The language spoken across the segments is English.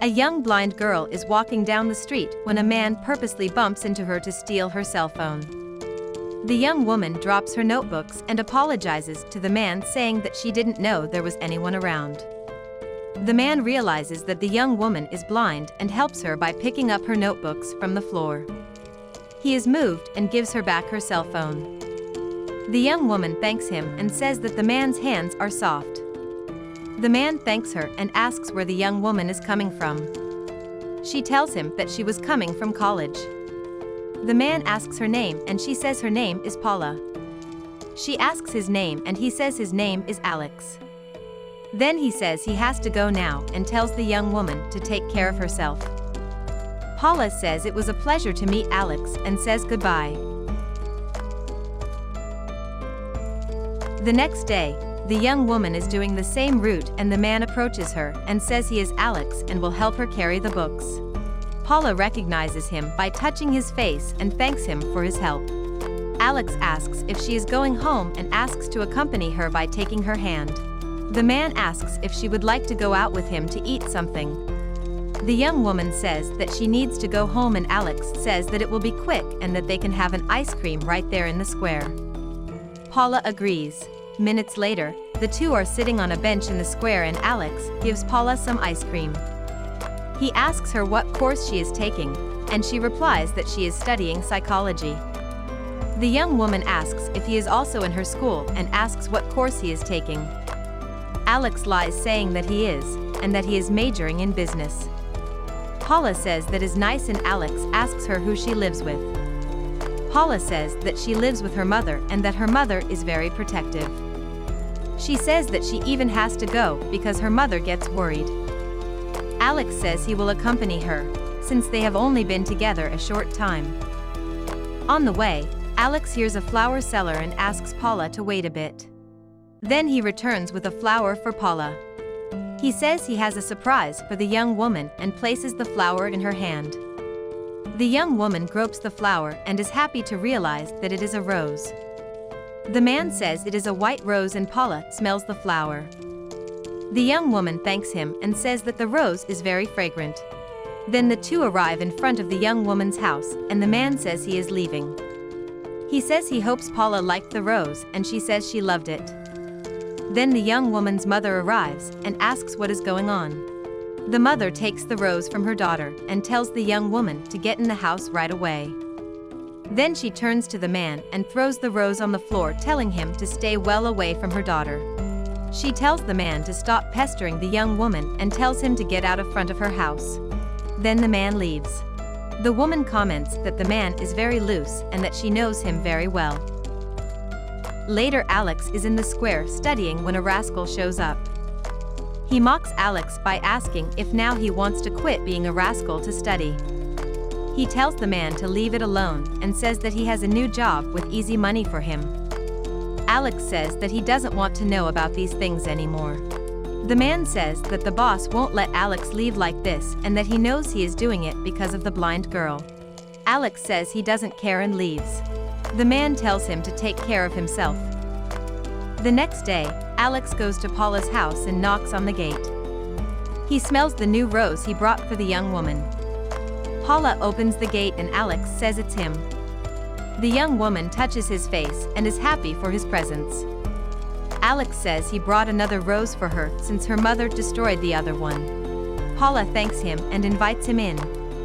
A young blind girl is walking down the street when a man purposely bumps into her to steal her cell phone. The young woman drops her notebooks and apologizes to the man, saying that she didn't know there was anyone around. The man realizes that the young woman is blind and helps her by picking up her notebooks from the floor. He is moved and gives her back her cell phone. The young woman thanks him and says that the man's hands are soft. The man thanks her and asks where the young woman is coming from. She tells him that she was coming from college. The man asks her name and she says her name is Paula. She asks his name and he says his name is Alex. Then he says he has to go now and tells the young woman to take care of herself. Paula says it was a pleasure to meet Alex and says goodbye. The next day, the young woman is doing the same route and the man approaches her and says he is Alex and will help her carry the books. Paula recognizes him by touching his face and thanks him for his help. Alex asks if she is going home and asks to accompany her by taking her hand. The man asks if she would like to go out with him to eat something. The young woman says that she needs to go home and Alex says that it will be quick and that they can have an ice cream right there in the square. Paula agrees. Minutes later, the two are sitting on a bench in the square and Alex gives Paula some ice cream. He asks her what course she is taking, and she replies that she is studying psychology. The young woman asks if he is also in her school and asks what course he is taking. Alex lies, saying that he is, and that he is majoring in business. Paula says that is nice and Alex asks her who she lives with. Paula says that she lives with her mother and that her mother is very protective. She says that she even has to go because her mother gets worried. Alex says he will accompany her, since they have only been together a short time. On the way, Alex hears a flower seller and asks Paula to wait a bit. Then he returns with a flower for Paula. He says he has a surprise for the young woman and places the flower in her hand. The young woman gropes the flower and is happy to realize that it is a rose. The man says it is a white rose and Paula smells the flower. The young woman thanks him and says that the rose is very fragrant. Then the two arrive in front of the young woman's house and the man says he is leaving. He says he hopes Paula liked the rose and she says she loved it. Then the young woman's mother arrives and asks what is going on. The mother takes the rose from her daughter and tells the young woman to get in the house right away. Then she turns to the man and throws the rose on the floor, telling him to stay well away from her daughter. She tells the man to stop pestering the young woman and tells him to get out of front of her house. Then the man leaves. The woman comments that the man is very loose and that she knows him very well. Later, Alex is in the square studying when a rascal shows up. He mocks Alex by asking if now he wants to quit being a rascal to study. He tells the man to leave it alone and says that he has a new job with easy money for him. Alex says that he doesn't want to know about these things anymore. The man says that the boss won't let Alex leave like this and that he knows he is doing it because of the blind girl. Alex says he doesn't care and leaves. The man tells him to take care of himself. The next day, Alex goes to Paula's house and knocks on the gate. He smells the new rose he brought for the young woman. Paula opens the gate and Alex says it's him. The young woman touches his face and is happy for his presence. Alex says he brought another rose for her since her mother destroyed the other one. Paula thanks him and invites him in.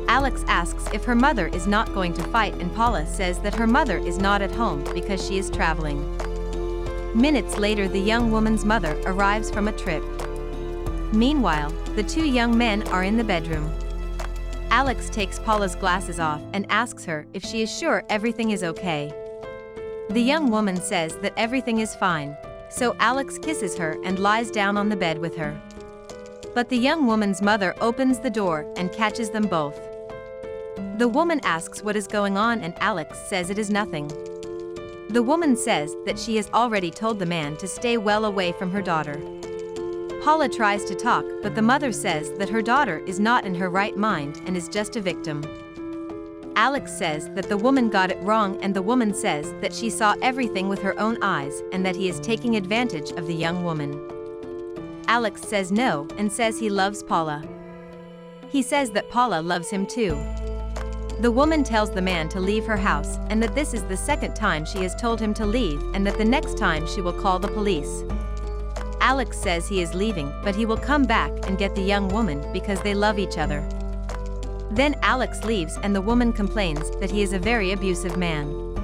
Alex asks if her mother is not going to fight and Paula says that her mother is not at home because she is traveling. Minutes later, the young woman's mother arrives from a trip. Meanwhile, the two young men are in the bedroom. Alex takes Paula's glasses off and asks her if she is sure everything is okay. The young woman says that everything is fine, so Alex kisses her and lies down on the bed with her. But the young woman's mother opens the door and catches them both. The woman asks what is going on and Alex says it is nothing. The woman says that she has already told the man to stay well away from her daughter. Paula tries to talk, but the mother says that her daughter is not in her right mind and is just a victim. Alex says that the woman got it wrong and the woman says that she saw everything with her own eyes and that he is taking advantage of the young woman. Alex says no and says he loves Paula. He says that Paula loves him too. The woman tells the man to leave her house and that this is the second time she has told him to leave and that the next time she will call the police. Alex says he is leaving, but he will come back and get the young woman because they love each other. Then Alex leaves and the woman complains that he is a very abusive man.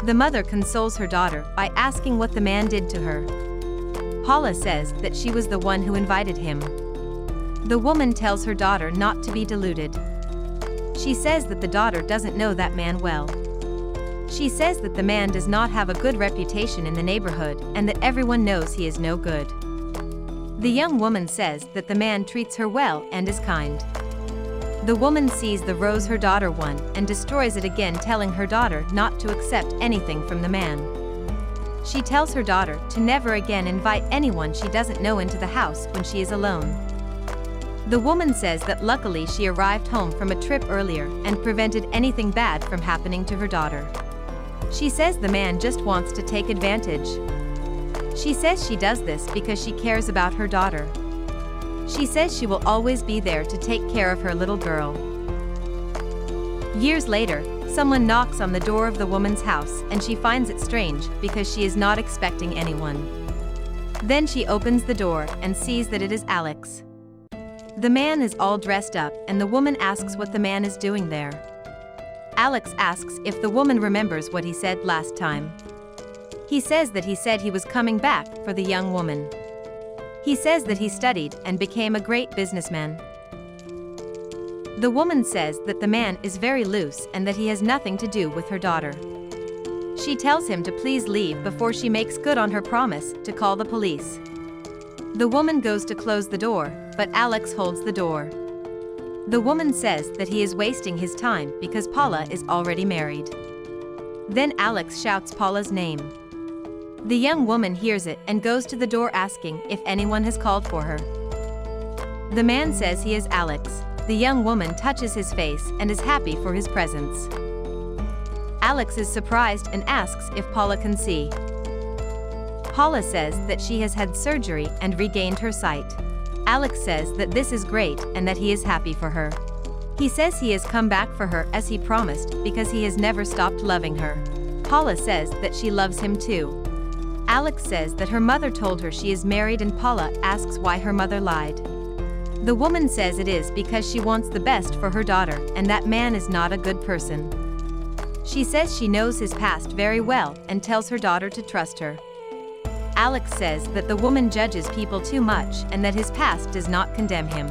The mother consoles her daughter by asking what the man did to her. Paula says that she was the one who invited him. The woman tells her daughter not to be deluded. She says that the daughter doesn't know that man well. She says that the man does not have a good reputation in the neighborhood and that everyone knows he is no good. The young woman says that the man treats her well and is kind. The woman sees the rose her daughter won and destroys it again, telling her daughter not to accept anything from the man. She tells her daughter to never again invite anyone she doesn't know into the house when she is alone. The woman says that luckily she arrived home from a trip earlier and prevented anything bad from happening to her daughter. She says the man just wants to take advantage. She says she does this because she cares about her daughter. She says she will always be there to take care of her little girl. Years later, someone knocks on the door of the woman's house and she finds it strange because she is not expecting anyone. Then she opens the door and sees that it is Alex. The man is all dressed up and the woman asks what the man is doing there. Alex asks if the woman remembers what he said last time. He says that he said he was coming back for the young woman. He says that he studied and became a great businessman. The woman says that the man is very loose and that he has nothing to do with her daughter. She tells him to please leave before she makes good on her promise to call the police. The woman goes to close the door, but Alex holds the door. The woman says that he is wasting his time because Paula is already married. Then Alex shouts Paula's name. The young woman hears it and goes to the door asking if anyone has called for her. The man says he is Alex. The young woman touches his face and is happy for his presence. Alex is surprised and asks if Paula can see. Paula says that she has had surgery and regained her sight. Alex says that this is great and that he is happy for her. He says he has come back for her as he promised because he has never stopped loving her. Paula says that she loves him too. Alex says that her mother told her she is married and Paula asks why her mother lied. The woman says it is because she wants the best for her daughter and that man is not a good person. She says she knows his past very well and tells her daughter to trust her. Alex says that the woman judges people too much and that his past does not condemn him.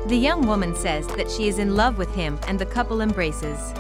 The young woman says that she is in love with him and the couple embraces.